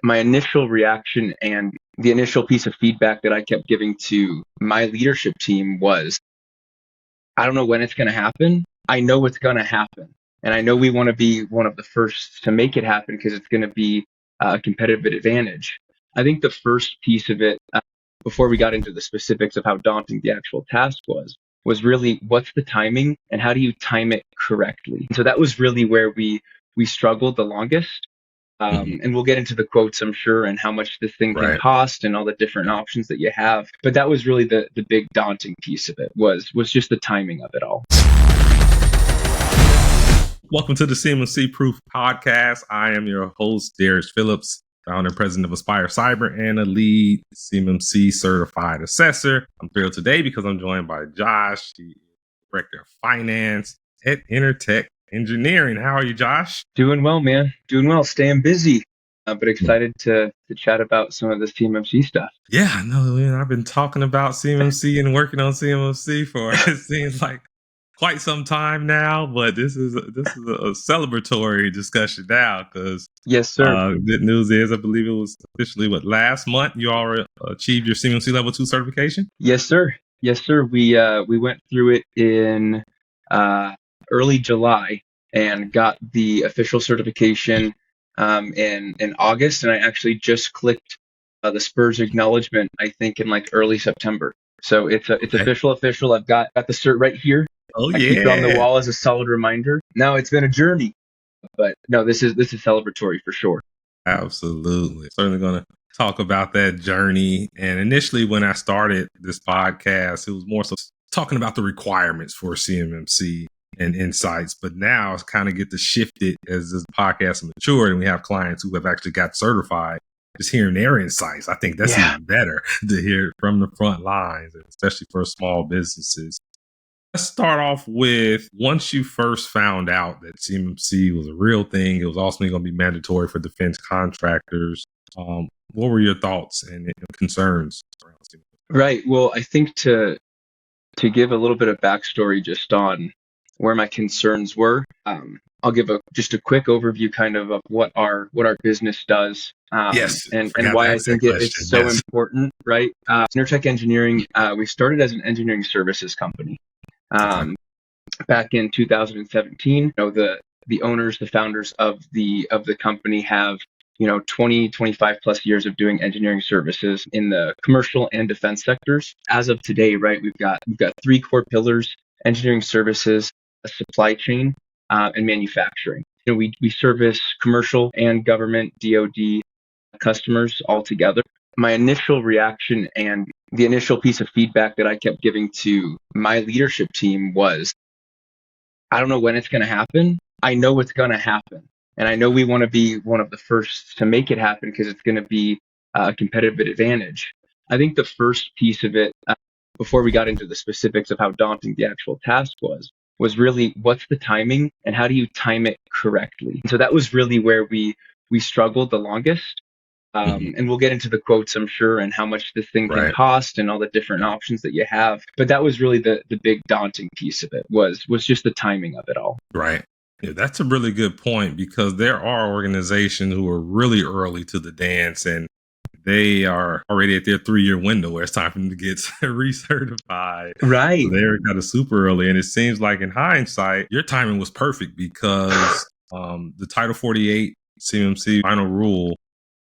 My initial reaction and the initial piece of feedback that I kept giving to my leadership team was, I don't know when it's going to happen. I know it's going to happen. And I know we want to be one of the first to make it happen because it's going to be a competitive advantage. I think the first piece of it, before we got into the specifics of how daunting the actual task was really what's the timing and how do you time it correctly? So that was really where we struggled the longest. And we'll get into the quotes, I'm sure, and how much this thing can cost and all the different options that you have. But that was really the big daunting piece of it was just the timing of it all. Welcome to the CMMC Proof Podcast. I am your host, Derrich Phillips, founder and president of Aspire Cyber and a lead CMMC certified assessor. I'm thrilled today because I'm joined by Josh, the director of finance at Intertec Engineering. How are you, Josh? Doing well, man. Doing well. Staying busy, but excited to chat about some of this CMMC stuff. Yeah, I know. I've been talking about CMMC and working on CMMC for it seems like quite some time now, but this is a celebratory discussion now because yes, sir. Good news is I believe it was officially last month you already achieved your CMMC Level 2 certification. Yes, sir. Yes, sir. We went through it in early July and got the official certification in August, and I actually just clicked the Spurs acknowledgement I think in like early September. So it's official. I've got the cert right here. Oh, I keep it on the wall as a solid reminder. Now it's been a journey, but no, this is celebratory for sure. Absolutely. Certainly going to talk about that journey. And initially when I started this podcast, it was more so talking about the requirements for CMMC and insights. But now it's kind of get to shift it as this podcast matured and we have clients who have actually got certified. Just hearing their insights, I think that's even better to hear from the front lines, especially for small businesses. Let's start off with, once you first found out that CMMC was a real thing, it was also going to be mandatory for defense contractors. What were your thoughts and concerns around CMMC? Right. Well, I think to give a little bit of backstory just on where my concerns were, I'll give just a quick overview kind of what our business does. And why I think it's so important, right? Intertec Engineering, we started as an engineering services company. Back in 2017, the owners, the founders of the company have 20, 25 plus years of doing engineering services in the commercial and defense sectors. As of today, right, we've got 3 core pillars: engineering services, a supply chain, and manufacturing. We service commercial and government DoD customers all together. My initial reaction and the initial piece of feedback that I kept giving to my leadership team was, I don't know when it's going to happen. I know it's going to happen. And I know we want to be one of the first to make it happen because it's going to be a competitive advantage. I think the first piece of it, before we got into the specifics of how daunting the actual task was really what's the timing and how do you time it correctly? And so that was really where we struggled the longest. And we'll get into the quotes, I'm sure, and how much this thing can cost and all the different options that you have. But that was really the big daunting piece of it was just the timing of it all. Right. Yeah, that's a really good point because there are organizations who are really early to the dance and they are already at their 3-year window where it's time for them to get recertified. Right. So they're kind of super early. And it seems like in hindsight, your timing was perfect because the Title 48 CMMC final rule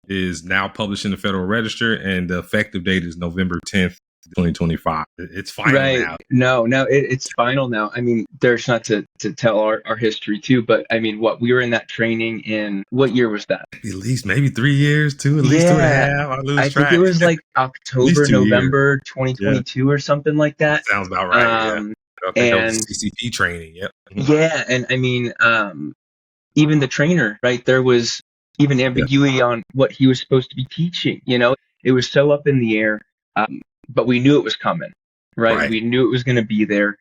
is now published in the Federal Register, and the effective date is November 10th, 2025. It's final now. No, it's final now. I mean, there's not to tell our history too, but I mean, we were in that training in, what year was that? At least maybe 3 years, at least 2.5. I think it was like October, November 2022 or something like that. Sounds about right. And CCP training. Yep. Yeah, and I mean, even the trainer, right? There was even ambiguity on what he was supposed to be teaching. It was so up in the air, but we knew it was coming, right? We knew it was going to be there.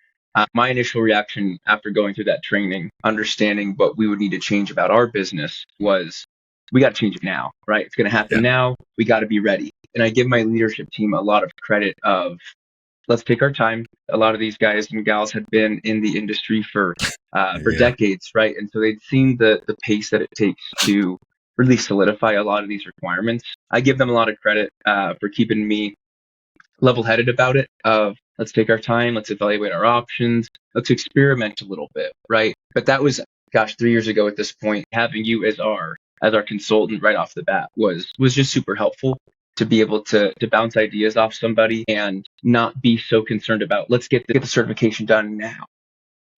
My initial reaction after going through that training, understanding what we would need to change about our business was, we got to change it now, right? It's going to happen now. We got to be ready. And I give my leadership team a lot of credit of, let's take our time. A lot of these guys and gals had been in the industry for decades, right? And so they'd seen the pace that it takes to really solidify a lot of these requirements. I give them a lot of credit for keeping me level-headed about it. Let's take our time, let's evaluate our options, let's experiment a little bit, right? But that was, gosh, 3 years ago at this point. Having you as our consultant right off the bat was just super helpful to be able to bounce ideas off somebody and not be so concerned about let's get the certification done now.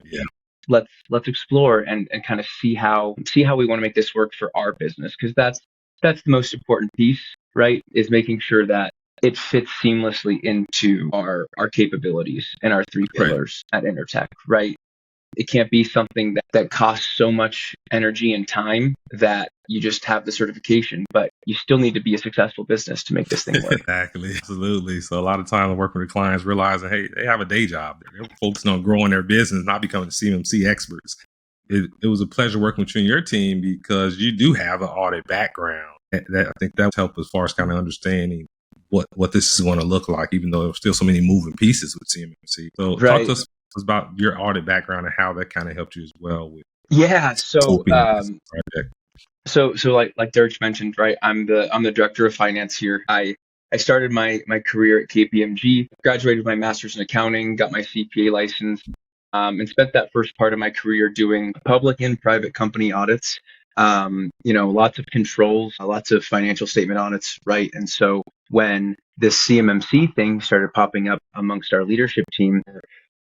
Yeah. Let's explore and kind of see how we want to make this work for our business, because that's the most important piece, right? Is making sure that it fits seamlessly into our capabilities and our three pillars at Intertec, right? It can't be something that costs so much energy and time that you just have the certification, but you still need to be a successful business to make this thing work. Exactly. Absolutely. So a lot of time I work with the clients realizing, hey, they have a day job. They're focusing on growing their business, not becoming CMMC experts. It was a pleasure working with you and your team because you do have an audit background. I think that helped as far as kind of understanding what this is going to look like, even though there's still so many moving pieces with CMMC. So talk to us about your audit background and how that kind of helped you as well with So like Derrich mentioned, right? I'm the director of finance here. I started my career at KPMG, graduated with my master's in accounting, got my CPA license, and spent that first part of my career doing public and private company audits. Lots of controls, lots of financial statement audits, right? And so when this CMMC thing started popping up amongst our leadership team,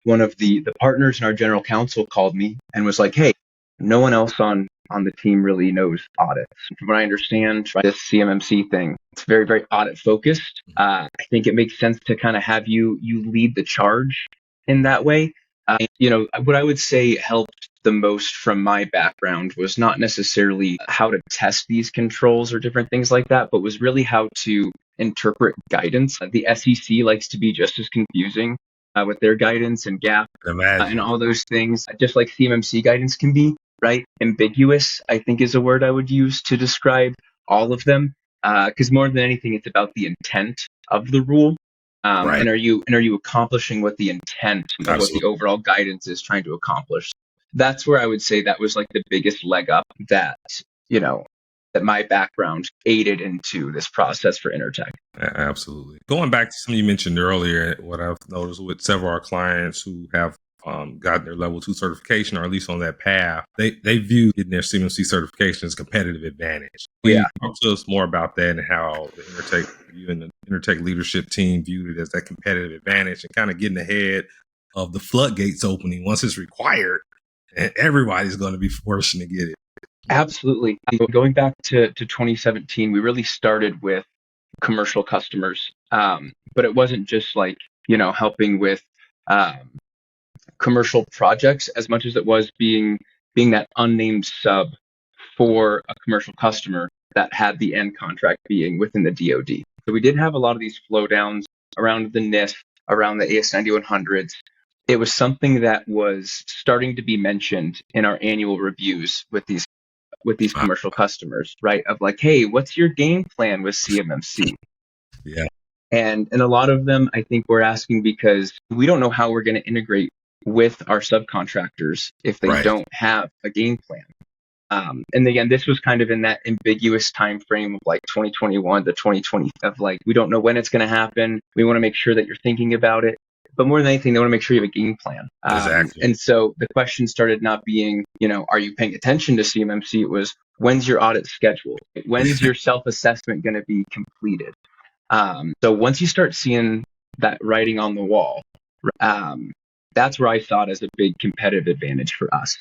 one of the partners and our general counsel called me and was like, hey, no one else on the team really knows audits. From what I understand, right, this CMMC thing, it's very, very audit focused. I think it makes sense to kind of have you lead the charge in that way. What I would say helped the most from my background was not necessarily how to test these controls or different things like that, but was really how to interpret guidance. The SEC likes to be just as confusing with their guidance and GAAP and all those things, just like CMMC guidance can be, right? Ambiguous, I think, is a word I would use to describe all of them, because more than anything, it's about the intent of the rule. And are you accomplishing what the intent of what the overall guidance is trying to accomplish? That's where I would say that was like the biggest leg up that my background aided into this process for Intertec. Absolutely. Going back to something you mentioned earlier, what I've noticed with several of our clients who have gotten their level 2 certification, or at least on that path, they view getting their CMMC certification as a competitive advantage. Talk to us more about that and how you and the Intertec leadership team viewed it as that competitive advantage and kind of getting ahead of the floodgates opening once it's required and everybody's going to be forced to get it. Absolutely. Going back to 2017, we really started with commercial customers, but it wasn't just like, helping with commercial projects as much as it was being that unnamed sub for a commercial customer that had the end contract being within the DoD. So we did have a lot of these flow downs around the NIST, around the AS9100s. It was something that was starting to be mentioned in our annual reviews with these commercial customers, right? Of like, hey, what's your game plan with CMMC? Yeah. And a lot of them, I think, we're asking because we don't know how we're going to integrate with our subcontractors if they don't have a game plan. And again, this was kind of in that ambiguous time frame of like 2021 to 2020 of like, we don't know when it's going to happen. We want to make sure that you're thinking about it. But more than anything, they want to make sure you have a game plan. Exactly. And so the question started not being, are you paying attention to CMMC? It was, when's your audit scheduled? When's your self-assessment going to be completed? So once you start seeing that writing on the wall, that's where I saw it as a big competitive advantage for us,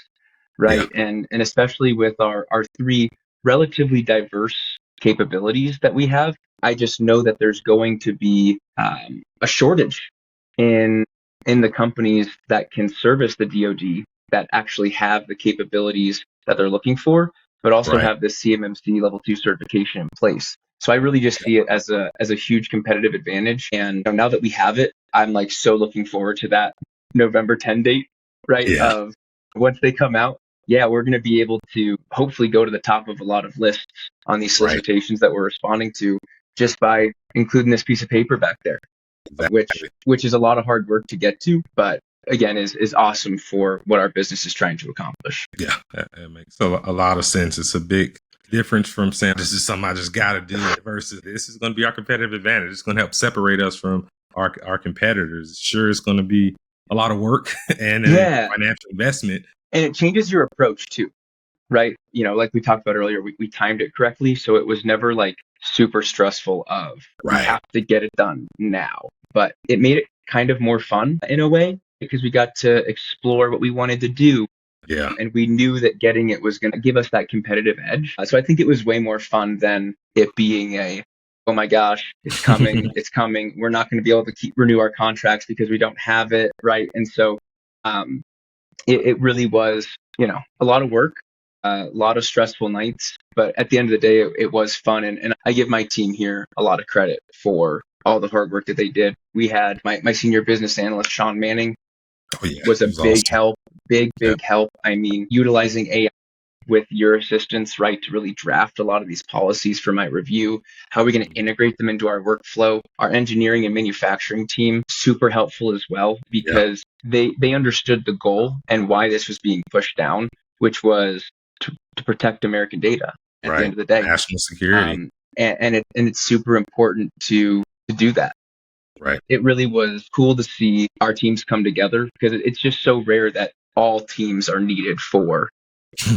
right? Yeah. And especially with our three relatively diverse capabilities that we have, I just know that there's going to be a shortage in the companies that can service the DoD that actually have the capabilities that they're looking for, but also have the CMMC Level 2 certification in place. So I really just see it as a huge competitive advantage. And now that we have it, I'm like so looking forward to that November 10 date, right? Yeah. Of once they come out, we're going to be able to hopefully go to the top of a lot of lists on these solicitations that we're responding to just by including this piece of paper back there, which is a lot of hard work to get to, but again, is awesome for what our business is trying to accomplish. Yeah, that makes a lot of sense. It's a big Difference from saying this is something I just got to do it versus this is going to be our competitive advantage. It's going to help separate us from our competitors. Sure, it's going to be a lot of work and a financial investment. And it changes your approach too, right? Like we talked about earlier, we timed it correctly. So it was never like super stressful we have to get it done now. But it made it kind of more fun in a way because we got to explore what we wanted to do. Yeah. And we knew that getting it was going to give us that competitive edge. So I think it was way more fun than it being oh my gosh, it's coming, it's coming. We're not going to be able to renew our contracts because we don't have it, right? And so it really was, a lot of work, a lot of stressful nights. But at the end of the day, it was fun. And I give my team here a lot of credit for all the hard work that they did. We had my senior business analyst, Sean Manning, was a big help, big help. I mean, utilizing AI with your assistance, right, to really draft a lot of these policies for my review. How are we going to integrate them into our workflow? Our engineering and manufacturing team, super helpful as well, because they understood the goal and why this was being pushed down, which was to protect American data at the end of the day. National security. And it's super important to do that. Right. It really was cool to see our teams come together because it's just so rare that all teams are needed for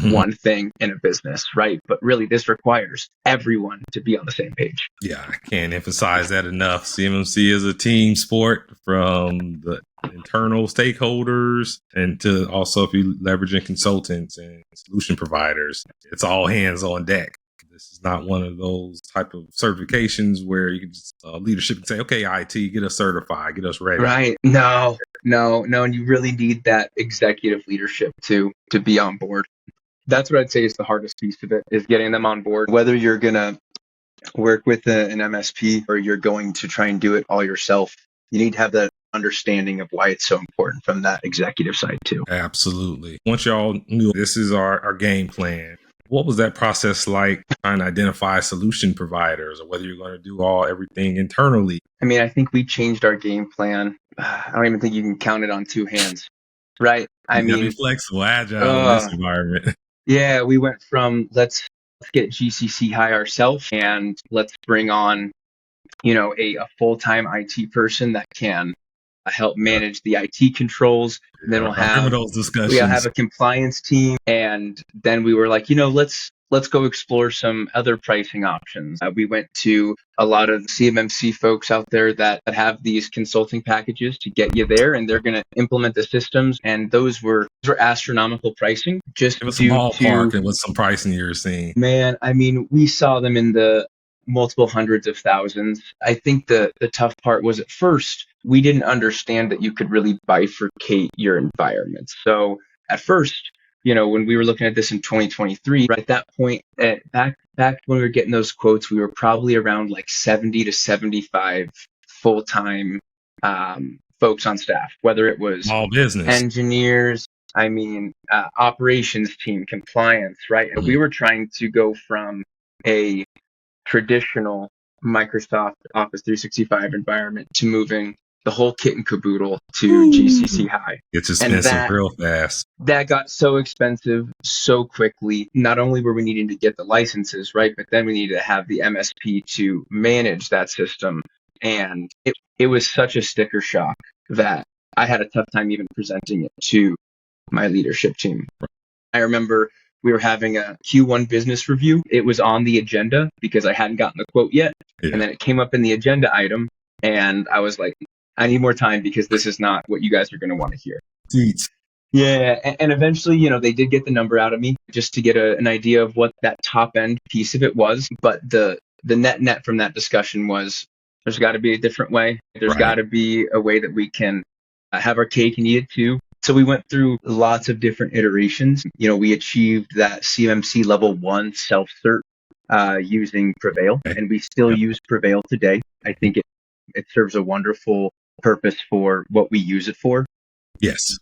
one thing in a business, right? But really, this requires everyone to be on the same page. Yeah, I can't emphasize that enough. CMMC is a team sport from the internal stakeholders and to also if you're leveraging consultants and solution providers, it's all hands on deck. This is not one of those type of certifications where you can just leadership can say, okay, IT, get us certified, get us ready. Right. No. And you really need that executive leadership to be on board. That's what I'd say is the hardest piece of it, is getting them on board. Whether you're going to work with an MSP or you're going to try and do it all yourself, you need to have that understanding of why it's so important from that executive side too. Absolutely. Once y'all knew this is our game plan, what was that process like trying to identify solution providers or whether you're going to do everything internally? I mean, I think we changed our game plan. I don't even think you can count it on two hands, right? You gotta be flexible, agile in this environment. Yeah, we went from let's get GCC High ourselves and let's bring on, a full-time IT person that can help manage the IT controls. And then we'll have a compliance team. And then we were like, let's go explore some other pricing options. We went to a lot of CMMC folks out there that have these consulting packages to get you there, and they're going to implement the systems. And those were astronomical pricing. Just give us a ballpark and what some pricing you're seeing. Man, I mean, we saw them in the multiple hundreds of thousands. I think the tough part was at first, we didn't understand that you could really bifurcate your environment. So at first, when we were looking at this in 2023, right at that point, back when we were getting those quotes, we were probably around like 70 to 75 full-time folks on staff, whether it was small business engineers, operations team, compliance, right? And we were trying to go from a traditional Microsoft Office 365 environment to moving the whole kit and caboodle to GCC High. It's expensive real fast. That got so expensive so quickly. Not only were we needing to get the licenses, right, but then we needed to have the MSP to manage that system. And it was such a sticker shock that I had a tough time even presenting it to my leadership team. I remember we were having a Q1 business review. It was on the agenda because I hadn't gotten the quote yet. Yeah. And then it came up in the agenda item. And I was like, I need more time because this is not what you guys are going to want to hear. Jeez. Yeah. And eventually, they did get the number out of me just to get an idea of what that top end piece of it was. But the net from that discussion was there's got to be a different way. There's got to be a way that we can have our cake and eat it too. So we went through lots of different iterations. We achieved that CMMC Level 1 self-cert using Prevail, and we still use Prevail today. I think it serves a wonderful purpose for what we use it for. Yes.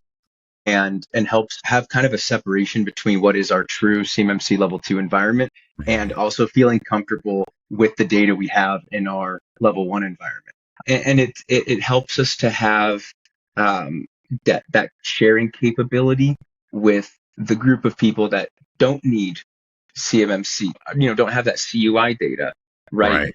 And helps have kind of a separation between what is our true CMMC Level 2 environment and also feeling comfortable with the data we have in our Level 1 environment. And it helps us to have that sharing capability with the group of people that don't need CMMC, don't have that CUI data, right?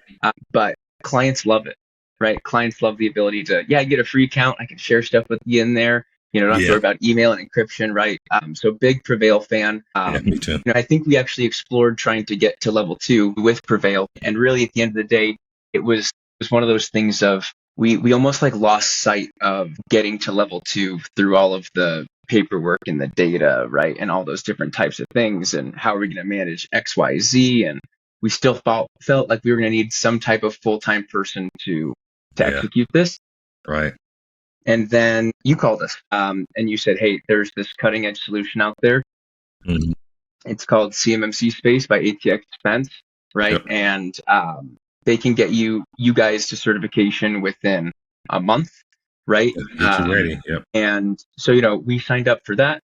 But clients love it, right? Clients love the ability to, get a free account. I can share stuff with you in there. Don't have to worry about email and encryption, right? So big Prevail fan. Me too. I think we actually explored trying to get to level 2 with Prevail. And really at the end of the day, it was one of those things of we almost like lost sight of getting to level 2 through all of the paperwork and the data, right? And all those different types of things and how are we going to manage XYZ. And we still felt like we were going to need some type of full-time person to execute this. Right. And then you called us and you said, hey, there's this cutting edge solution out there. Mm-hmm. It's called CMMC Space by ATX Defense, right? Yep. And they can get you guys to certification within a month, right? Get you ready. Yep. And so, we signed up for that.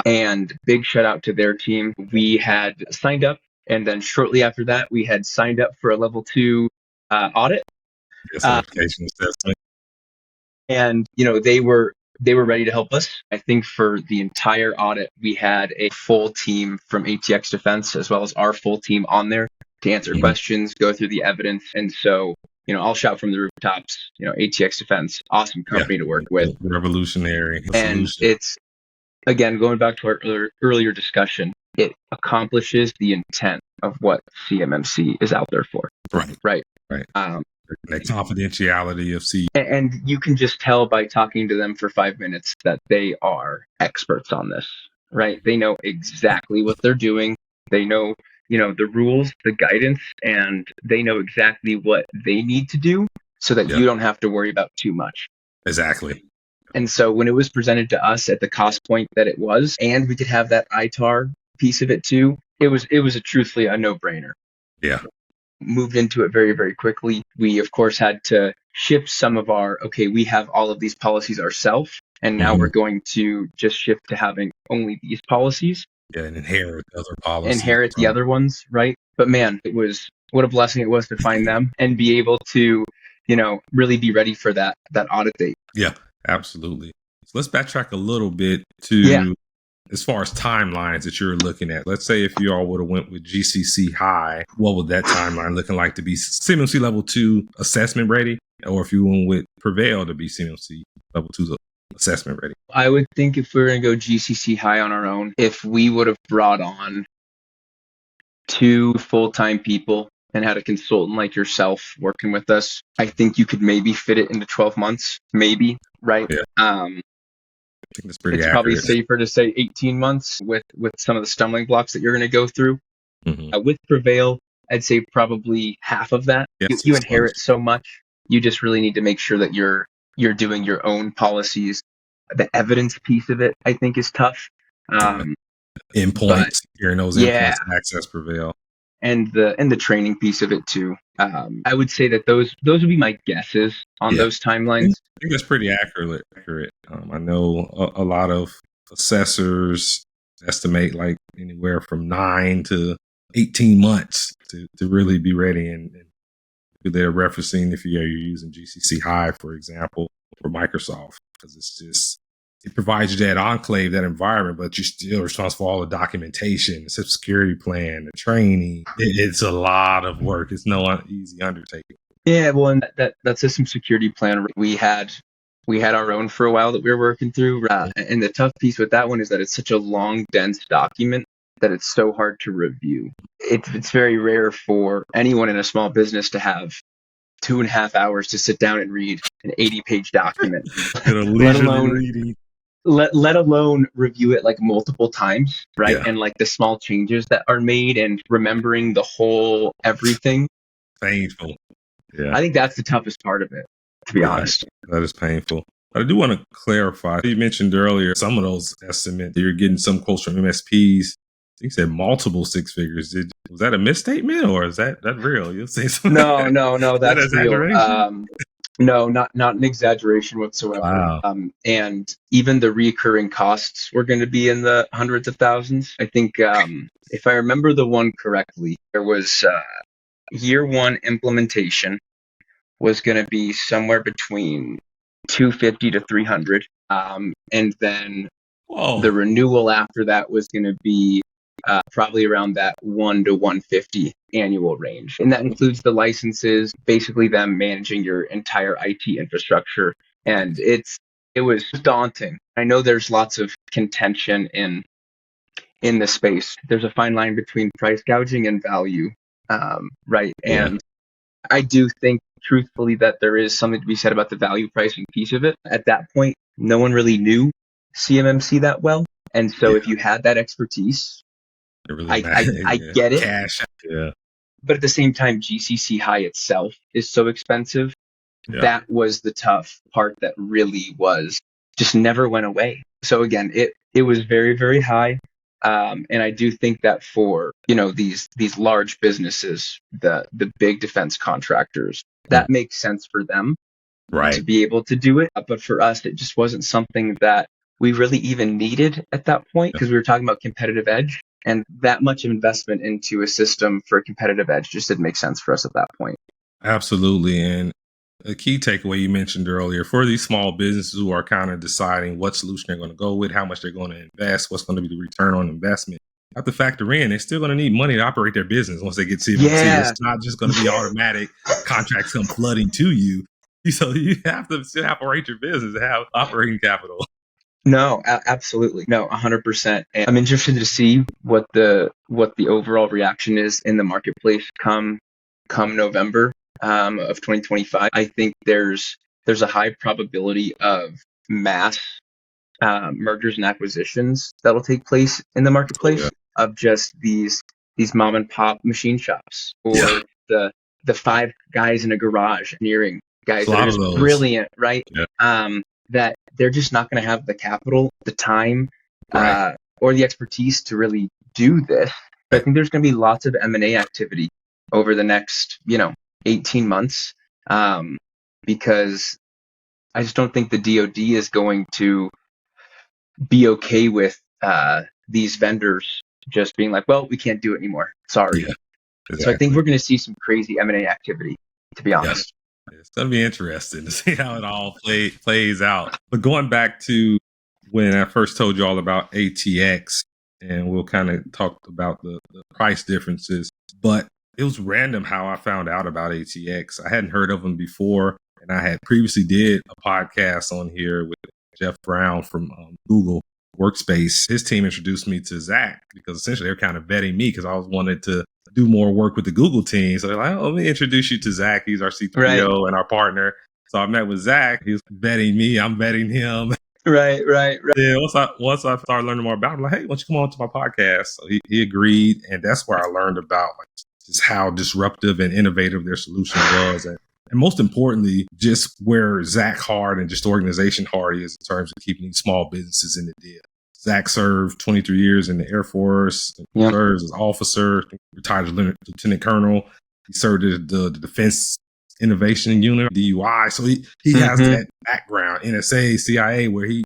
And big shout out to their team. We had signed up, and then shortly after that, we had signed up for a level 2 audit. Certification assessment. And, they were ready to help us. I think for the entire audit, we had a full team from ATX Defense, as well as our full team on there to answer questions, go through the evidence. And so, I'll shout from the rooftops, ATX Defense, awesome company to work with. Revolutionary. And it's, again, going back to our earlier discussion, it accomplishes the intent of what CMMC is out there for. Right. The confidentiality of C. And you can just tell by talking to them for 5 minutes that they are experts on this, right? They know exactly what they're doing. They know, the rules, the guidance, and they know exactly what they need to do so that you don't have to worry about too much. Exactly. And so when it was presented to us at the cost point that it was, and we could have that ITAR piece of it too, it was truthfully a no-brainer. Yeah. Moved into it very, very quickly. We, of course, had to shift some of we have all of these policies ourselves, and now we're going to just shift to having only these policies. Yeah, and inherit other policies. Inherit the other ones, right? But man, what a blessing it was to find them and be able to, really be ready for that audit date. Yeah, absolutely. So let's backtrack a little bit to as far as timelines that you're looking at. Let's say if you all would have went with GCC High, what would that timeline looking like to be CMMC Level 2 assessment ready? Or if you went with Prevail to be CMMC Level 2 assessment ready? I would think if we were going to go GCC High on our own, if we would have brought on 2 full-time people and had a consultant like yourself working with us, I think you could maybe fit it into 12 months, maybe, right? Yeah. I think that's pretty accurate. Probably safer to say 18 months with some of the stumbling blocks that you're going to go through. With Prevail, I'd say probably half of that. You inherit so much. You just really need to make sure that you're doing your own policies. The evidence piece of it, I think, is tough. Endpoints, hearing those endpoints, access Prevail. And the training piece of it too. I would say that those would be my guesses on those timelines. I think that's pretty accurate. I know a lot of assessors estimate like anywhere from 9 to 18 months to really be ready. And they're referencing if you're using GCC High, for example, for Microsoft, because it provides you that enclave, that environment, but you're still responsible for all the documentation, the security plan, the training. It's a lot of work. It's no easy undertaking. Yeah, well, and that system security plan, we had our own for a while that we were working through. And the tough piece with that one is that it's such a long, dense document that it's so hard to review. It's very rare for anyone in a small business to have 2.5 hours to sit down and read an 80-page document, let alone review it like multiple times, right? And like the small changes that are made and remembering the whole everything. Painful. Yeah. I think that's the toughest part of it, to be honest. That is painful. But I do want to clarify. You mentioned earlier some of those estimates, you're getting some quotes from MSPs. You said multiple 6 figures. Was that a misstatement or is that real? You'll say something. No, that's real. No, not an exaggeration whatsoever. Wow. And even the recurring costs were going to be in the hundreds of thousands. I think if I remember the one correctly, there was year 1 implementation was going to be somewhere between 250 to 300. And then the renewal after that was going to be probably around that 1 to 150 annual range. And that includes the licenses, basically them managing your entire IT infrastructure. And it was daunting. I know there's lots of contention in the space. There's a fine line between price gouging and value, right? Yeah. And I do think, truthfully, that there is something to be said about the value pricing piece of it. At that point, no one really knew CMMC that well. And so if you had that expertise, It really I yeah. get it. Cash. Yeah. But at the same time, GCC High itself is so expensive. Yeah. That was the tough part that really was just never went away. So again, it was very, very high. And I do think that for, these large businesses, the big defense contractors, that makes sense for them to be able to do it. But for us, it just wasn't something that we really even needed at that point, because we were talking about competitive edge, and that much investment into a system for a competitive edge just didn't make sense for us at that point. Absolutely. And a key takeaway you mentioned earlier for these small businesses who are kind of deciding what solution they're going to go with, how much they're going to invest, what's going to be the return on investment. You have to factor in, they're still going to need money to operate their business once they get CMMC. Yeah. It's not just going to be automatic contracts come flooding to you. So you have to still operate your business and have operating capital. No, absolutely. No, 100%. And I'm interested to see what the overall reaction is in the marketplace come November of 2025. I think there's a high probability of mass mergers and acquisitions that'll take place in the marketplace of just these mom and pop machine shops, or the 5 guys in a garage engineering guys that are just brilliant, right? Yeah. That they're just not going to have the capital, the time, or the expertise to really do this. But I think there's going to be lots of M&A activity over the next, 18 months, because I just don't think the DoD is going to be okay with these vendors just being like, well, we can't do it anymore. Sorry. Yeah, exactly. So I think we're going to see some crazy M&A activity, to be honest. It's going to be interesting to see how it all plays out. But going back to when I first told you all about ATX, and we'll kind of talk about the price differences, but it was random how I found out about ATX. I hadn't heard of them before, and I had previously did a podcast on here with Jeff Brown from Google Workspace. His team introduced me to Zach because essentially they're kind of vetting me because I was wanted to do more work with the Google team. So they're like, oh, let me introduce you to Zach. He's our CTO and our partner. So I met with Zach. He was vetting me. I'm vetting him. Right. Yeah. Once I started learning more about him, I'm like, hey, why don't you come on to my podcast? So he agreed. And that's where I learned about just how disruptive and innovative their solution was. And most importantly, just where Zach Hard and just organization Hard is in terms of keeping these small businesses in the deal. Zach served 23 years in the Air Force, served as officer, retired as lieutenant colonel. He served at the Defense Innovation Unit, DUI. So he has that background, NSA, CIA, where he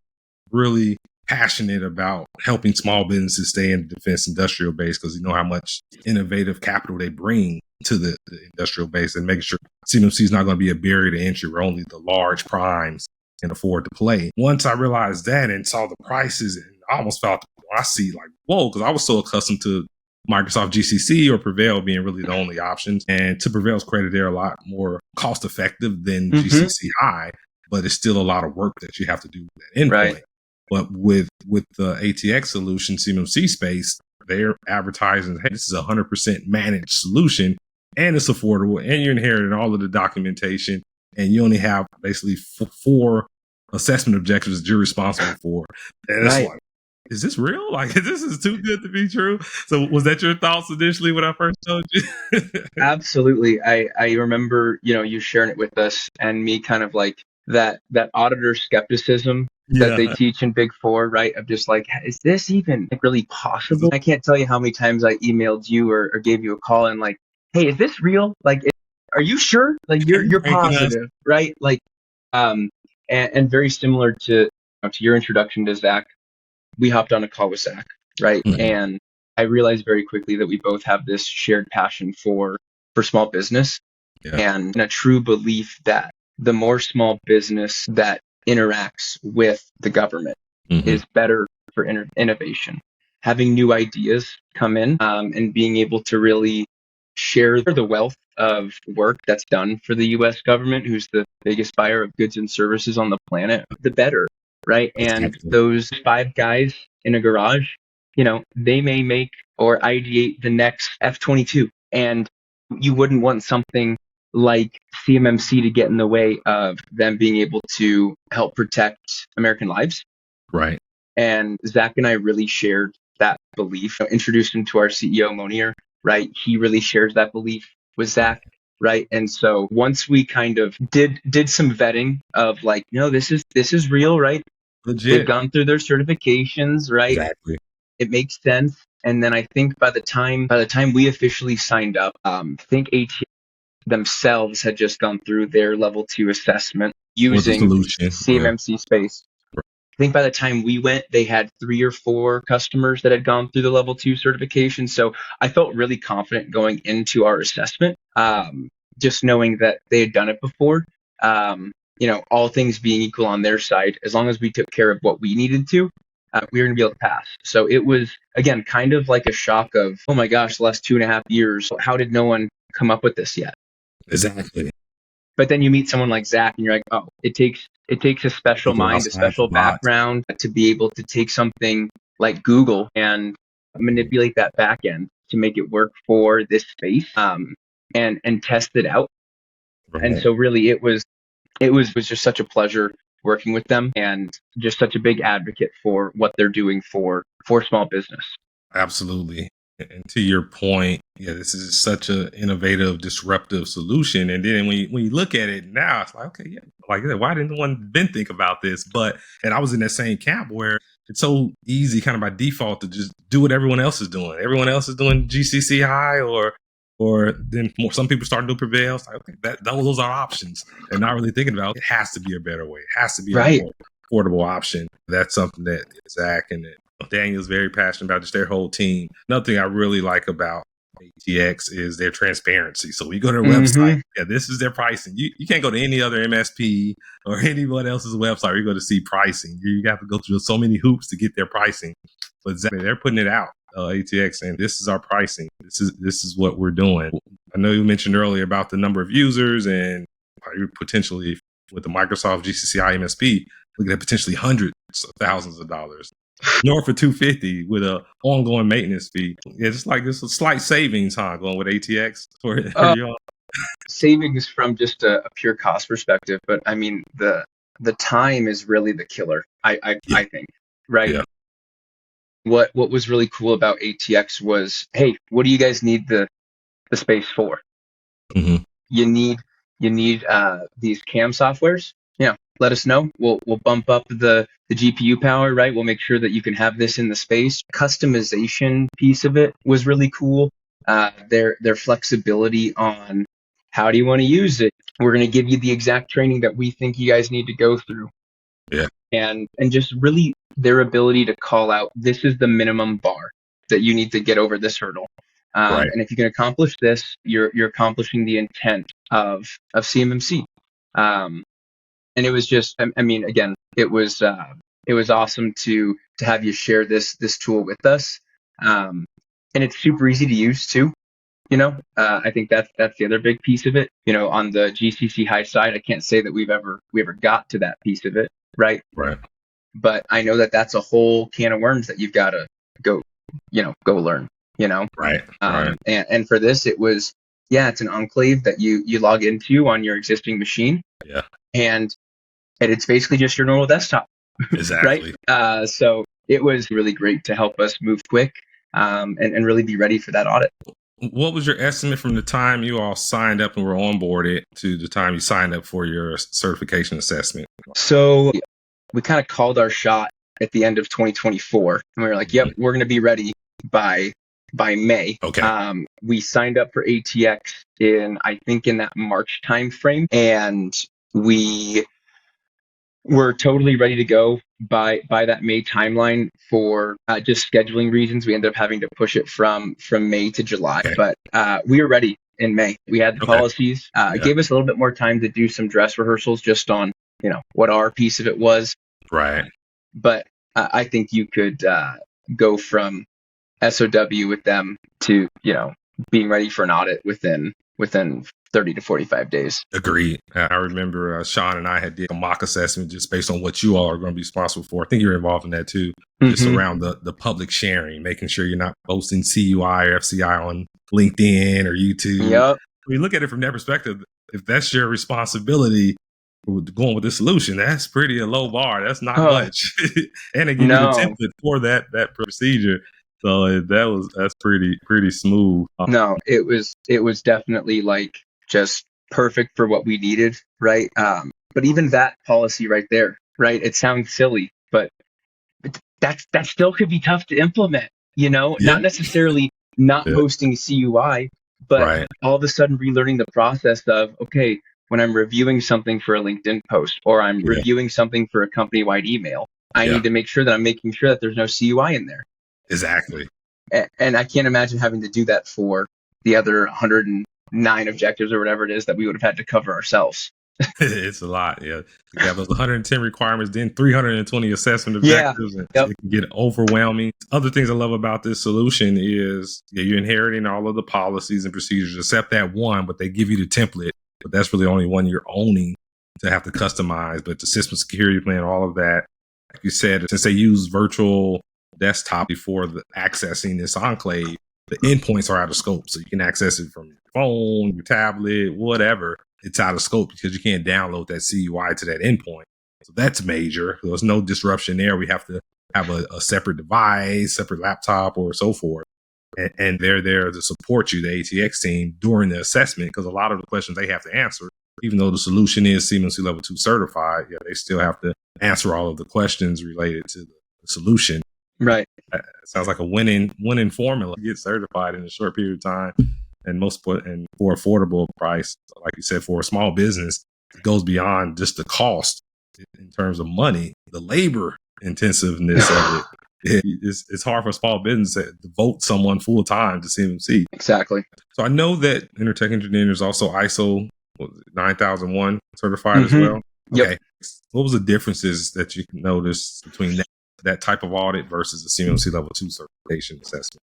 really passionate about helping small businesses stay in the defense industrial base because you know how much innovative capital they bring to the industrial base and making sure CMMC is not going to be a barrier to entry where only the large primes can afford to play. Once I realized that and saw the prices, and I almost felt I see like, whoa, because I was so accustomed to Microsoft GCC or Prevail being really the only options. And to Prevail's credit, they're a lot more cost effective than GCC High, but it's still a lot of work that you have to do with that endpoint. Right. But with the ATX solution, CMMC Space, they're advertising, hey, this is a 100% managed solution and it's affordable and you're inheriting all of the documentation and you only have basically 4 assessment objectives that you're responsible for. And it's like, is this real? Like, this is too good to be true. So was that your thoughts initially when I first told you? Absolutely. I remember, you sharing it with us and me kind of like that auditor skepticism that they teach in Big Four, right? Of just like, is this even really possible? I can't tell you how many times I emailed you or gave you a call and like, hey, is this real? Like, are you sure? Like you're positive, right? Like, and very similar to your introduction to Zach, we hopped on a call with Zach, right? And I realized very quickly that we both have this shared passion for small business and a true belief that the more small business that interacts with the government is better for innovation. having new ideas come in, and being able to really share the wealth of work that's done for the U.S. government, who's the biggest buyer of goods and services on the planet, the better, right? And Exactly. those 5 guys in a garage, they may make or ideate the next F-22. And you wouldn't want something like CMMC to get in the way of them being able to help protect American lives. Right. And Zach and I really shared that belief. I introduced him to our CEO, Monier, right? He really shares that belief with Zach, right? And so once we kind of did some vetting of like, no, this is real, right? Legit. They've gone through their certifications, right? Exactly. It makes sense. And then I think by the time we officially signed up, I think ATX themselves had just gone through their level 2 assessment using CMMC Space. I think by the time we went, they had 3 or 4 customers that had gone through the level 2 certification. So I felt really confident going into our assessment, just knowing that they had done it before. All things being equal on their side, as long as we took care of what we needed to, we were going to be able to pass. So it was, again, kind of like a shock of, oh my gosh, the last 2.5 years, how did no one come up with this yet? Exactly. But then you meet someone like Zach and you're like, oh, it takes a special mind, a special background to be able to take something like Google and manipulate that back end to make it work for this space, and test it out. Right. And so really it was just such a pleasure working with them and just such a big advocate for what they're doing for small business. Absolutely. And to your point, this is such an innovative, disruptive solution. And then when you look at it now, it's like, okay, like why didn't one been think about this? And I was in that same camp where it's so easy kind of by default to just do what everyone else is doing. Everyone else is doing GCC High or then some people starting to Prevail. It's like, okay, those are options. And not really thinking about it has to be a better way. It has to be a more affordable option. That's something that Zach and Daniel's very passionate about, just their whole team. Another thing I really like about ATX is their transparency. So we go to their website, this is their pricing. You can't go to any other MSP or anyone else's website where you go to see pricing. You have to go through so many hoops to get their pricing. But they're putting it out, ATX, and this is our pricing. This is what we're doing. I know you mentioned earlier about the number of users and potentially with the Microsoft GCC High MSP, looking at potentially hundreds of thousands of dollars. North for $250 with an ongoing maintenance fee. It's like there's a slight savings, going with ATX for you. Savings from just a pure cost perspective, but I mean the time is really the killer. I think, right? Yeah. What was really cool about ATX was, hey, what do you guys need the space for? Mm-hmm. You need these CAM softwares. Yeah, let us know. We'll bump up the GPU power, right? We'll make sure that you can have this in the space. Customization piece of it was really cool. Their flexibility on how do you want to use it. We're going to give you the exact training that we think you guys need to go through. Yeah. And just really their ability to call out, this is the minimum bar that you need to get over this hurdle. Right. And if you can accomplish this, you're accomplishing the intent of CMMC. And it was just, I mean, again, it was awesome to have you share this tool with us. And it's super easy to use too. I think that's the other big piece of it. On the GCC High side, I can't say that we ever got to that piece of it, right? Right. But I know that that's a whole can of worms that you've got to go learn. Right. Right. And for this, it was, it's an enclave that you log into on your existing machine. Yeah. And it's basically just your normal desktop. Exactly. Right. So it was really great to help us move quick, and really be ready for that audit. What was your estimate from the time you all signed up and were onboarded to the time you signed up for your certification assessment? So we kind of called our shot at the end of 2024, and we were like, yep, we're going to be ready by May. Okay. We signed up for ATX in that March timeframe, and we were totally ready to go by that May timeline. For just scheduling reasons, we ended up having to push it from May to July. Okay. But we were ready in May. We had the policies. It gave us a little bit more time to do some dress rehearsals just on what our piece of it was. Right. But I think you could go from SOW with them to, being ready for an audit within 30 to 45 days. Agreed. I remember Sean and I had did a mock assessment just based on what you all are going to be responsible for. I think you're involved in that too, just around the public sharing, making sure you're not posting CUI or FCI on LinkedIn or YouTube. Yep. We look at it from that perspective. If that's your responsibility going with the solution, that's pretty a low bar. That's not much. And they give you the template for that procedure. So that's pretty smooth. No, it was definitely like just perfect for what we needed, right? But even that policy right there, right? It sounds silly, but that still could be tough to implement, not necessarily not posting CUI, but all of a sudden relearning the process of, okay, when I'm reviewing something for a LinkedIn post or I'm reviewing something for a company-wide email, I need to make sure that I'm making sure that there's no CUI in there. Exactly. And I can't imagine having to do that for the other 109 objectives or whatever it is that we would have had to cover ourselves. It's a lot. Yeah. You have those 110 requirements, then 320 assessment objectives. And it can get overwhelming. Other things I love about this solution is you're inheriting all of the policies and procedures, except that one, but they give you the template. But that's really only one you're owning to have to customize. But the system security plan, all of that, like you said, since they use virtual desktop before accessing this enclave, the endpoints are out of scope. So you can access it from your phone, your tablet, whatever. It's out of scope because you can't download that CUI to that endpoint. So that's major. There's no disruption there. We have to have a separate device, separate laptop, or so forth. And they're there to support you, the ATX team, during the assessment, because a lot of the questions they have to answer, even though the solution is CMMC Level 2 certified, they still have to answer all of the questions related to the solution. Right. It sounds like a winning formula. Get certified in a short period of time, and for affordable price, like you said, for a small business, it goes beyond just the cost in terms of money, the labor intensiveness of it. It's hard for a small business to devote someone full time to CMMC. Exactly. So I know that Intertec Engineering is also ISO 9001 certified as well. Yep. Okay. What was the differences that you noticed between that type of audit versus the CMMC Level 2 certification assessment?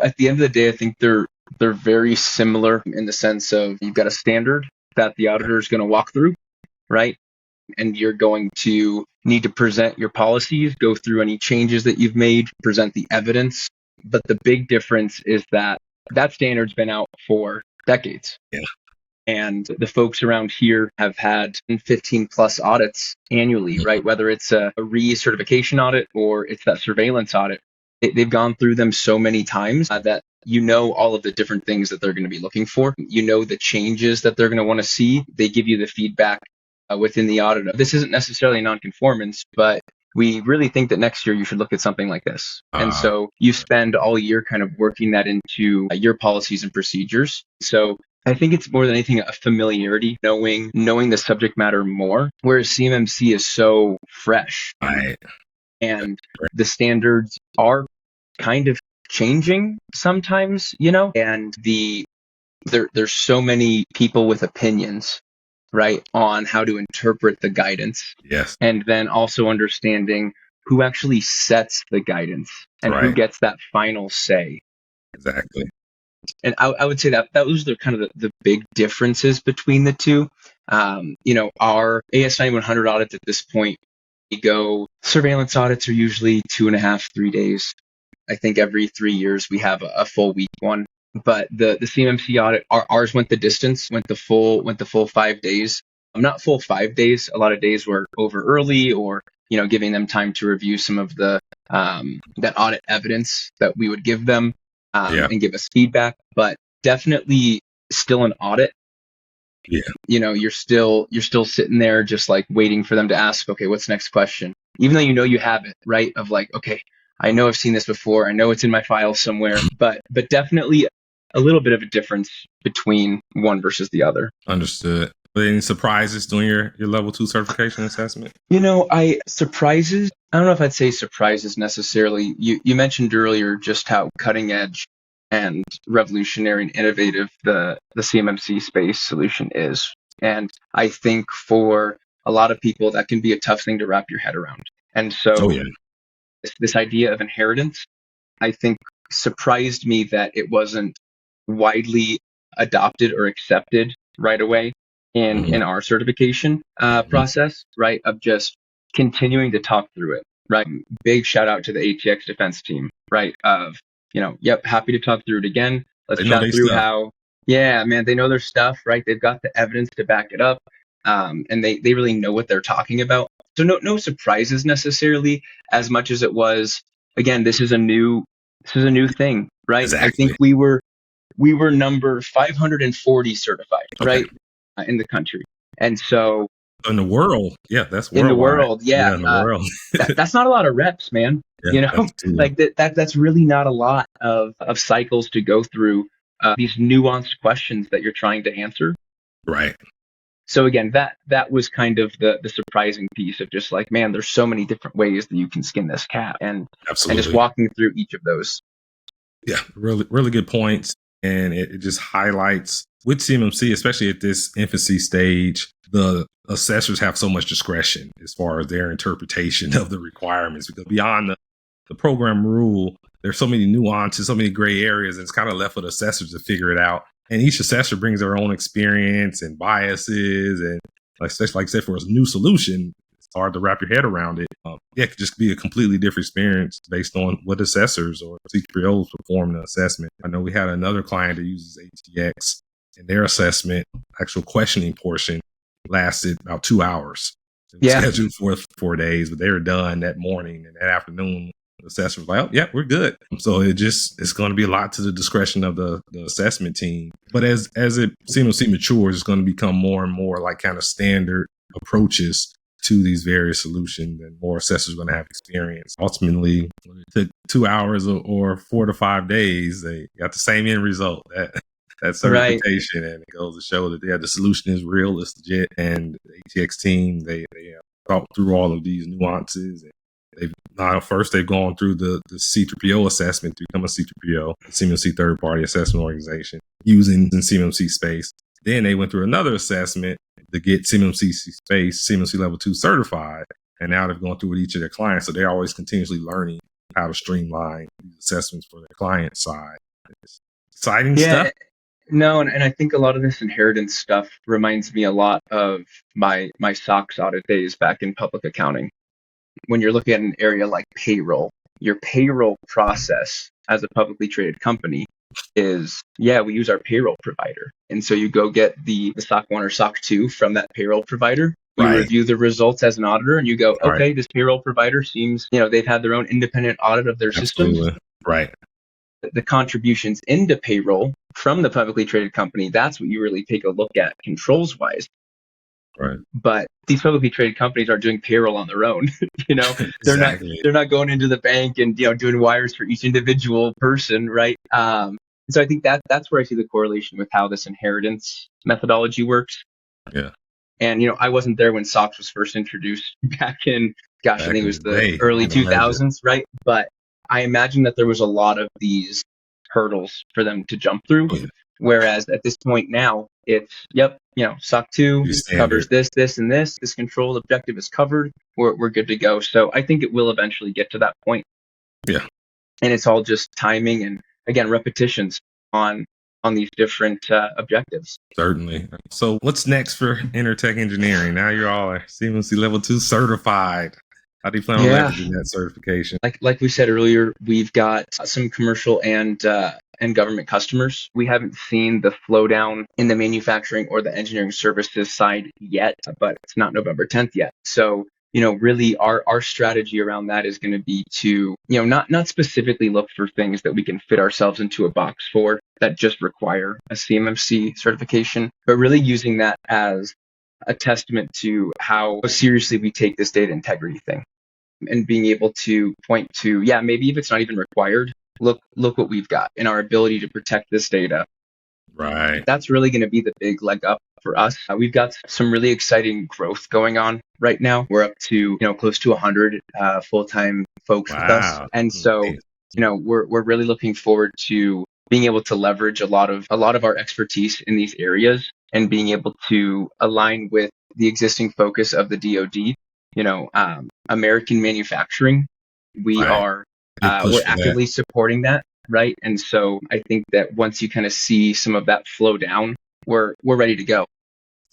At the end of the day, I think they're very similar in the sense of you've got a standard that the auditor is going to walk through, right? And you're going to need to present your policies, go through any changes that you've made, present the evidence. But the big difference is that standard's been out for decades. Yeah. And the folks around here have had 15 plus audits annually, right? Whether it's a recertification audit or it's that surveillance audit. They've gone through them so many times that all of the different things that they're going to be looking for. The changes that they're going to want to see. They give you the feedback within the audit. This isn't necessarily non-conformance, but we really think that next year you should look at something like this. And so you spend all year kind of working that into your policies and procedures. So I think it's more than anything a familiarity, knowing the subject matter more, whereas CMMC is so fresh. Right. And the standards are kind of changing sometimes, and there's so many people with opinions, right, on how to interpret the guidance. Yes. And then also understanding who actually sets the guidance and who gets that final say. Exactly. And I would say that those are kind of the big differences between the two. Our AS9100 audits at this point, surveillance audits are usually 2.5, 3 days. I think every 3 years we have a full week one. But the CMMC audit, ours went the distance, went the full 5 days. Not full 5 days. A lot of days were over early, or giving them time to review some of the that audit evidence that we would give them and give us feedback. But definitely still an audit. Yeah. You're still sitting there just like waiting for them to ask, okay, what's the next question? Even though you have it, right? Of like, okay, I know I've seen this before. I know it's in my file somewhere, but definitely a little bit of a difference between one versus the other. Understood. But any surprises during your level 2 certification assessment? Surprises, I don't know if I'd say surprises necessarily. You mentioned earlier just how cutting edge and revolutionary and innovative the CMMC Space solution is. And I think for a lot of people, that can be a tough thing to wrap your head around. And so this idea of inheritance I think surprised me that it wasn't widely adopted or accepted right away in our certification process, right? Of just continuing to talk through it, right? Big shout out to the ATX Defense team, right? Of, yep, happy to talk through it again. Let's They know chat they through stuff. how, yeah, man, they know their stuff, right? They've got the evidence to back it up. And they really know what they're talking about. So no surprises necessarily, as much as it was, again, this is a new thing, right? I Exactly. think we were number 540 certified, Okay. right? In the country. And so In the world, yeah, that's in the worldwide. world, yeah, In the world. that's not a lot of reps, man. Yeah, absolutely. Like that's really not a lot of cycles to go through these nuanced questions that you're trying to answer. Right. So again, that was kind of the surprising piece of just like, man, there's so many different ways that you can skin this cat, and Absolutely. just walking through each of those. Yeah, really, really good points. And it just highlights with CMMC, especially at this infancy stage, the assessors have so much discretion as far as their interpretation of the requirements, because beyond the program rule, there's so many nuances, so many gray areas, and it's kind of left with assessors to figure it out. And each assessor brings their own experience and biases. And especially like I said, for a new solution, it's hard to wrap your head around it. It could just be a completely different experience based on what assessors or CPOs perform the assessment. I know we had another client that uses ATX, and their assessment, actual questioning portion, lasted about 2 hours. It was scheduled for 4 days, but they were done that morning, and that afternoon, the assessor was like, oh, yeah, we're good. So it's going to be a lot to the discretion of the assessment team. But as it CMMC matures, it's going to become more and more like kind of standard approaches to these various solutions, and more assessors are going to have experience. Ultimately, it took 2 hours or 4 to 5 days, they got the same end result, that certification. Right. And it goes to show that the solution is real, it's legit. And the ATX team, they thought through all of these nuances. And they've gone through the C3PO assessment to become a C3PO, CMMC third party assessment organization, using CMMC Space. Then they went through another assessment to get CMMC Space, CMMC Level 2 certified. And now they've gone through with each of their clients. So they're always continuously learning how to streamline these assessments for their client side. It's exciting stuff. No, and I think a lot of this inheritance stuff reminds me a lot of my SOX audit days back in public accounting. When you're looking at an area like payroll, your payroll process as a publicly traded company is, we use our payroll provider. And so you go get the SOC 1 or SOC 2 from that payroll provider. You review the results as an auditor, and you go, okay, this payroll provider seems, they've had their own independent audit of their systems. Right. The contributions into payroll from the publicly traded company, that's what you really take a look at controls wise. Right. But these publicly traded companies aren't doing payroll on their own. Exactly. They're not going into the bank and doing wires for each individual person, right? So I think that's where I see the correlation with how this inheritance methodology works. Yeah. And I wasn't there when SOX was first introduced back in, I think it was the early 2000s, right? But I imagine that there was a lot of these hurdles for them to jump through. Yeah. Whereas at this point now, it's, SOC 2 covers this, and this. This control objective is covered. We're good to go. So I think it will eventually get to that point. Yeah. And it's all just timing and, again, repetitions on these different objectives. Certainly. So what's next for Intertec Engineering? Now you're all CMMC Level 2 certified. How do you plan on leveraging that certification? Like we said earlier, we've got some commercial and government customers. We haven't seen the flow down in the manufacturing or the engineering services side yet, but it's not November 10th yet. So, really our strategy around that is going to be to, not specifically look for things that we can fit ourselves into a box for that just require a CMMC certification, but really using that as a testament to how seriously we take this data integrity thing, and being able to point to, maybe if it's not even required, look what we've got in our ability to protect this data. Right. That's really going to be the big leg up for us. We've got some really exciting growth going on right now. We're up to, close to 100 full-time folks with us. And so, we're really looking forward to being able to leverage a lot of our expertise in these areas, and being able to align with the existing focus of the DoD, American manufacturing. We are Big push We're for that. actively supporting that, right? And so I think that once you kind of see some of that flow down, we're ready to go.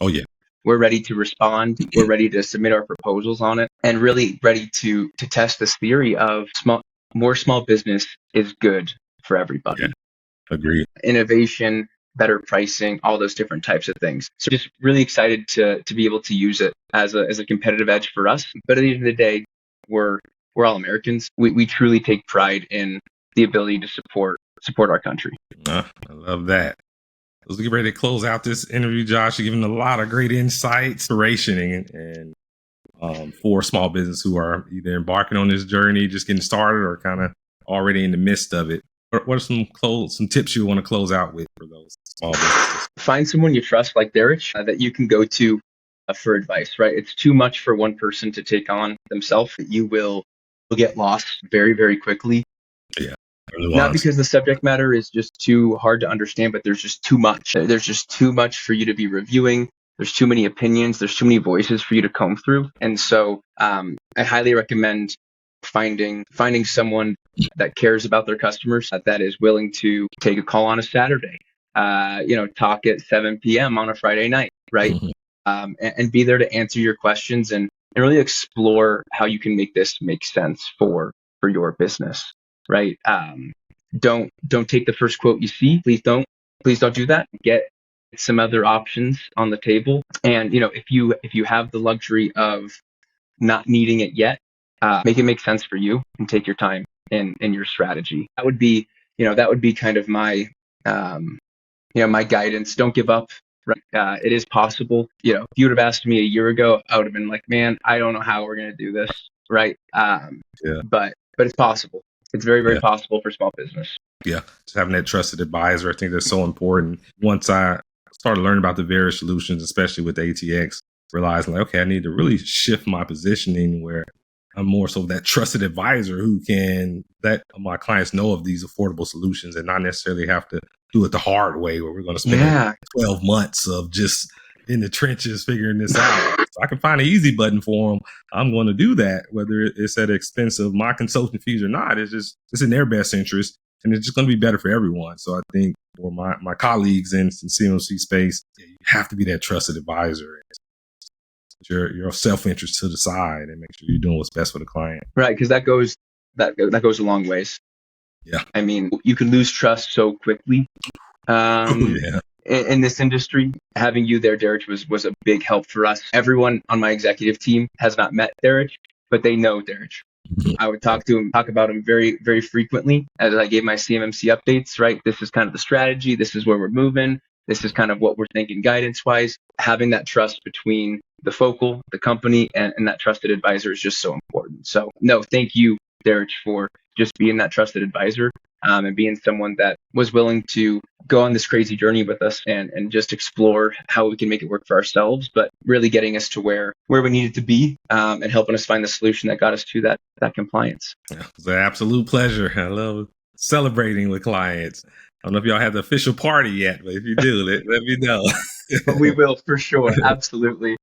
Oh yeah. We're ready to respond. We're ready to submit our proposals on it, and really ready to test this theory of more small business is good for everybody. Yeah. Agreed. Innovation, better pricing, all those different types of things. So just really excited to be able to use it as a competitive edge for us. But at the end of the day, we're all Americans. We truly take pride in the ability to support our country. I love that. Let's get ready to close out this interview, Josh. You're giving a lot of great insights, inspiration, and for small business who are either embarking on this journey, just getting started, or kind of already in the midst of it. What are some tips you want to close out with for those small businesses? Find someone you trust, like Derrich, that you can go to for advice, right? It's too much for one person to take on themselves. You will get lost very, very quickly. Yeah. Not because the subject matter is just too hard to understand, but there's just too much. There's just too much for you to be reviewing. There's too many opinions. There's too many voices for you to comb through. And so I highly recommend finding someone that cares about their customers, that is willing to take a call on a Saturday, talk at 7 p.m. on a Friday night, right? Mm-hmm. And be there to answer your questions and really explore how you can make this make sense for your business. Right. Don't take the first quote you see. Please don't do that. Get some other options on the table. And, if you have the luxury of not needing it yet, make it make sense for you and take your time in your strategy. That would be kind of my, my guidance. Don't give up. Right. It is possible. If you would have asked me a year ago, I would have been like, man, I don't know how we're going to do this. Right. But it's possible. It's very, very possible for small business. Yeah. Just having that trusted advisor. I think that's so important. Once I started learning about the various solutions, especially with ATX, realizing like, okay, I need to really shift my positioning where I'm more so that trusted advisor who can let my clients know of these affordable solutions and not necessarily have to do it the hard way where we're going to spend 12 months of just in the trenches figuring this out. So I can find an easy button for them. I'm going to do that, whether it's at the expense of my consulting fees or not. It's in their best interest, and it's just going to be better for everyone. So I think for my colleagues in CMMC space, you have to be that trusted advisor. Your self-interest to the side and make sure you're doing what's best for the client. Right, because that goes a long ways. Yeah. I mean, you can lose trust so quickly. In this industry, having you there, Derrich, was a big help for us. Everyone on my executive team has not met Derrich, but they know Derrich. I would talk about him very, very frequently as I gave my CMMC updates, right? This is kind of the strategy. This is where we're moving. This is kind of what we're thinking guidance-wise. Having that trust between the focal, the company, and that trusted advisor is just so important. So, no, thank you, Derrich, for just being that trusted advisor and being someone that was willing to go on this crazy journey with us and just explore how we can make it work for ourselves, but really getting us to where we needed to be and helping us find the solution that got us to that compliance. Yeah, it's an absolute pleasure. I love celebrating with clients. I don't know if y'all have the official party yet, but if you do, let me know. But we will for sure. Absolutely.